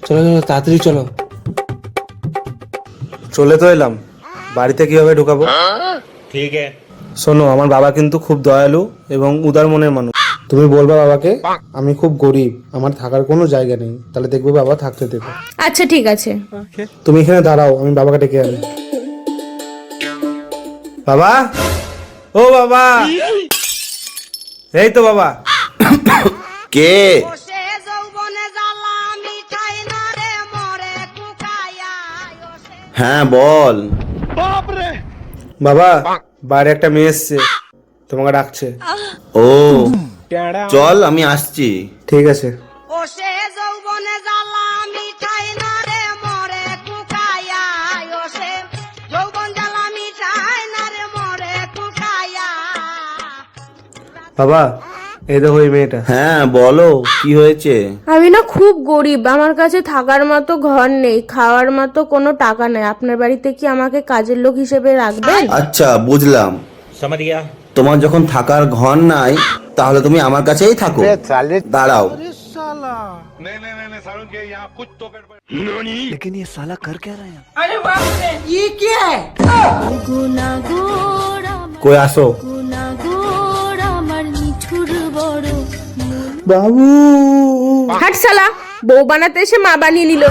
চলো চলো তাড়াতাড়ি চলো। চলে তো এলাম, বাড়িতে কিভাবে ঢুকাবো? ठीक है। শোনো, আমার বাবা কিন্তু খুব দয়ালু এবং উদার মনের মানুষ। তুমি বলবা বাবাকে আমি খুব গরিব, আমার থাকার কোনো জায়গা নেই, তাহলে দেখবে বাবা থাকতে দেবে। আচ্ছা ঠিক আছে। তুমি এখানে দাঁড়াও, আমি বাবাকে ডেকে আনি। বাবা, ও বাবা, এই তো বাবা। কে? হ্যাঁ বল। বাবা, বাইরে একটা মেয়ে এসছে, তোমাকে ডাকছে। ও চল, আমি আসছি। ঠিক আছে। বাবা, এই দেখো এই মেয়েটা। হ্যাঁ বলো, কি হয়েছে? আমি না খুব গরিব, আমার কাছে থাকার মতো ঘর নেই, খাওয়ার মতো কোনো টাকা নেই। আপনার বাড়িতে কি আমাকে কাজের লোক হিসেবে রাখবেন? আচ্ছা বুঝলাম, समझ गया। তোমার যখন থাকার ঘর নাই তাহলে তুমি আমার কাছেই থাকো। দাঁড়াও। কই আসো বাবু। হাট শালা, বউ বানাতে এসে মা বানিয়ে নিল।